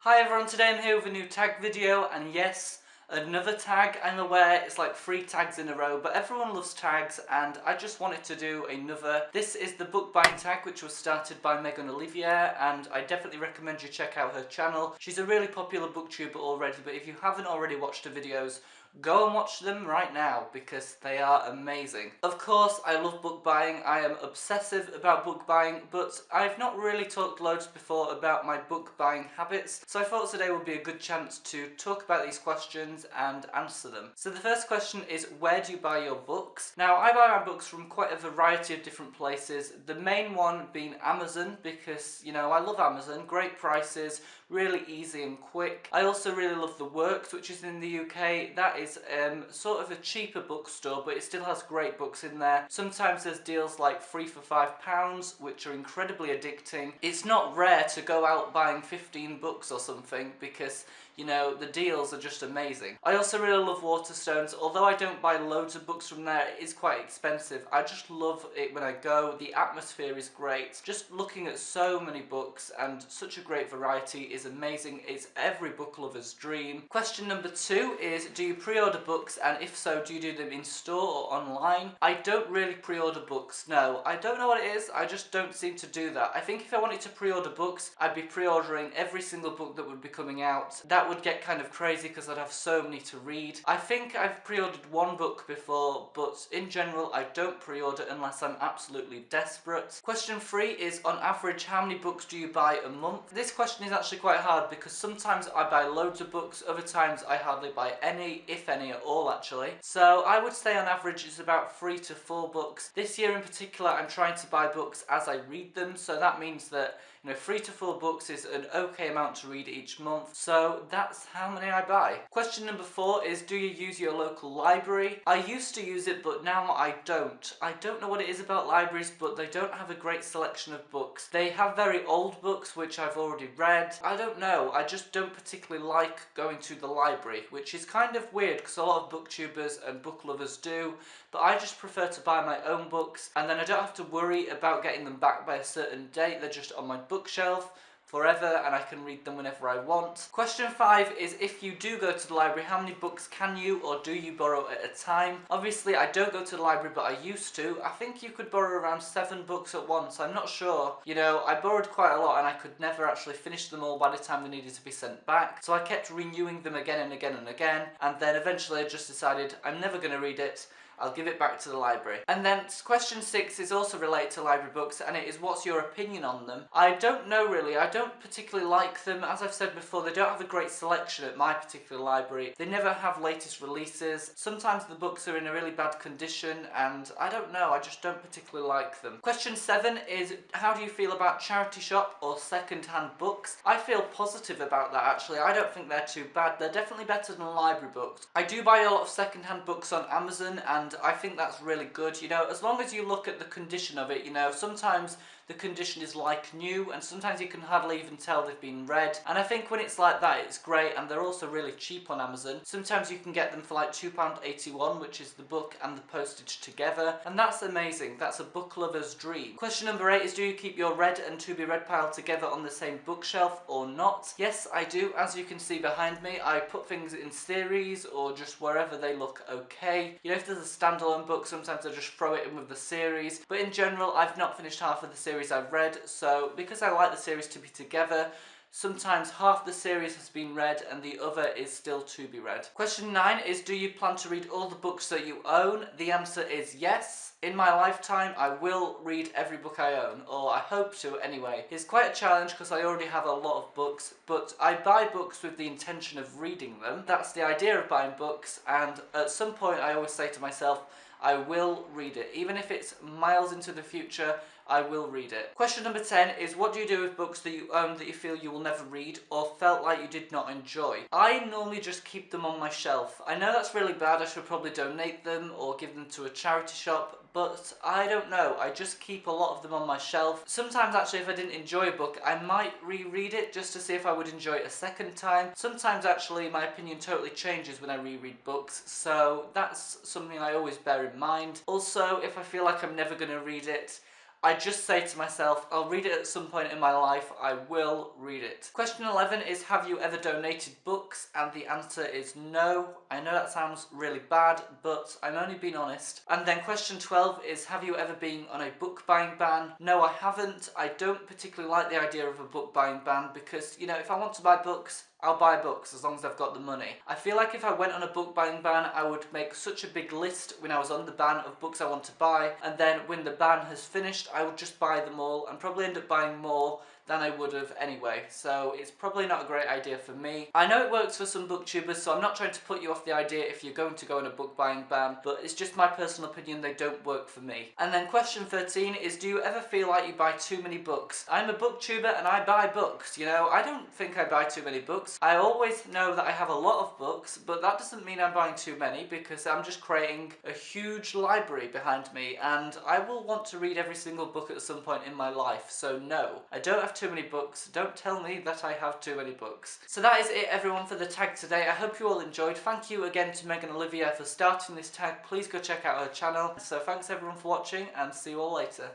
Hi everyone, today I'm here with a new tag video, and yes, another tag. I'm aware it's like 3 tags in a row, but everyone loves tags and I just wanted to do another. This is the book buying tag, which was started by Megan Olivier, and I definitely recommend you check out her channel. She's a really popular booktuber already, but if you haven't already watched her videos, go and watch them right now because they are amazing. Of course, I love book buying. I am obsessive about book buying, but I've not really talked loads before about my book buying habits, so I thought today would be a good chance to talk about these questions and answer them. So the first question is, where do you buy your books? Now, I buy my books from quite a variety of different places. The main one being Amazon because, you know, I love Amazon. Great prices, really easy and quick. I also really love The Works, which is in the UK. That is sort of a cheaper bookstore, but it still has great books in there. Sometimes there's deals like 3 for £5, which are incredibly addicting. It's not rare to go out buying 15 books or something because, you know, the deals are just amazing. I also really love Waterstones. Although I don't buy loads of books from there, it is quite expensive. I just love it when I go. The atmosphere is great. Just looking at so many books and such a great variety is amazing. It's every book lover's dream. Question number 2 is, do you pre-order books, and if so, do you do them in store or online? I don't really pre-order books, no. I don't know what it is, I just don't seem to do that. I think if I wanted to pre-order books, I'd be pre-ordering every single book that would be coming out. That would get kind of crazy because I'd have so many to read. I think I've pre-ordered one book before, but in general I don't pre-order unless I'm absolutely desperate. Question 3 is, on average, how many books do you buy a month? This question is actually quite hard because sometimes I buy loads of books, other times I hardly buy any, if any at all actually. So I would say on average it's about 3 to 4 books. This year in particular I'm trying to buy books as I read them, so that means that, you know, 3 to 4 books is an okay amount to read each month, so that's how many I buy. Question number 4 is, do you use your local library? I used to use it, but now I don't. I don't know what it is about libraries, but they don't have a great selection of books. They have very old books, which I've already read. I don't know, I just don't particularly like going to the library, which is kind of weird because a lot of booktubers and book lovers do, but I just prefer to buy my own books, and then I don't have to worry about getting them back by a certain date. They're just on my bookshelf forever and I can read them whenever I want. Question 5 is, if you do go to the library, how many books can you or do you borrow at a time? Obviously I don't go to the library, but I used to. I think you could borrow around 7 books at once, I'm not sure. You know, I borrowed quite a lot and I could never actually finish them all by the time they needed to be sent back, so I kept renewing them again and again and again, and then eventually I just decided I'm never going to read it, I'll give it back to the library. And then question 6 is also related to library books, and it is, what's your opinion on them? I don't know really. I don't particularly like them. As I've said before, they don't have a great selection at my particular library. They never have latest releases. Sometimes the books are in a really bad condition, and I don't know, I just don't particularly like them. Question 7 is, how do you feel about charity shop or second-hand books? I feel positive about that actually. I don't think they're too bad. They're definitely better than library books. I do buy a lot of second-hand books on Amazon, and I think that's really good, you know, as long as you look at the condition of it. You know, sometimes the condition is like new, and sometimes you can hardly even tell they've been read, and I think when it's like that it's great, and they're also really cheap on Amazon. Sometimes you can get them for like £2.81, which is the book and the postage together, and that's amazing. That's a book lover's dream. Question number 8 is, do you keep your read and to be read pile together on the same bookshelf or not? Yes, I do. As you can see behind me, I put things in series or just wherever they look okay. You know, if there's a standalone book, sometimes I just throw it in with the series, but in general I've not finished half of the series I've read, so because I like the series to be together, sometimes half the series has been read and the other is still to be read. Question 9 is, do you plan to read all the books that you own? The answer is yes. In my lifetime, I will read every book I own, or I hope to anyway. It's quite a challenge because I already have a lot of books, but I buy books with the intention of reading them. That's the idea of buying books, and at some point I always say to myself, I will read it. Even if it's miles into the future, I will read it. Question number 10 is, what do you do with books that you own that you feel you will never read or felt like you did not enjoy? I normally just keep them on my shelf. I know that's really bad. I should probably donate them or give them to a charity shop, but I don't know. I just keep a lot of them on my shelf. Sometimes actually, if I didn't enjoy a book, I might reread it just to see if I would enjoy it a second time. Sometimes actually my opinion totally changes when I reread books, so that's something I always bear in mind. Also, if I feel like I'm never going to read it, I just say to myself, I'll read it at some point in my life, I will read it. Question 11 is, have you ever donated books? And the answer is no. I know that sounds really bad, but I'm only being honest. And then question 12 is, have you ever been on a book buying ban? No, I haven't. I don't particularly like the idea of a book buying ban because, you know, if I want to buy books, I'll buy books as long as I've got the money. I feel like if I went on a book buying ban, I would make such a big list when I was on the ban of books I want to buy, and then when the ban has finished, I would just buy them all and probably end up buying more than I would have anyway, so it's probably not a great idea for me. I know it works for some booktubers, so I'm not trying to put you off the idea if you're going to go on a book buying ban, but it's just my personal opinion, they don't work for me. And then question 13 is, do you ever feel like you buy too many books? I'm a booktuber and I buy books, you know, I don't think I buy too many books. I always know that I have a lot of books, but that doesn't mean I'm buying too many because I'm just creating a huge library behind me and I will want to read every single book at some point in my life, so no, I don't have too many books. Don't tell me that I have too many books. So that is it everyone for the tag today. I hope you all enjoyed. Thank you again to Megan Olivia for starting this tag. Please go check out her channel. So thanks everyone for watching and see you all later.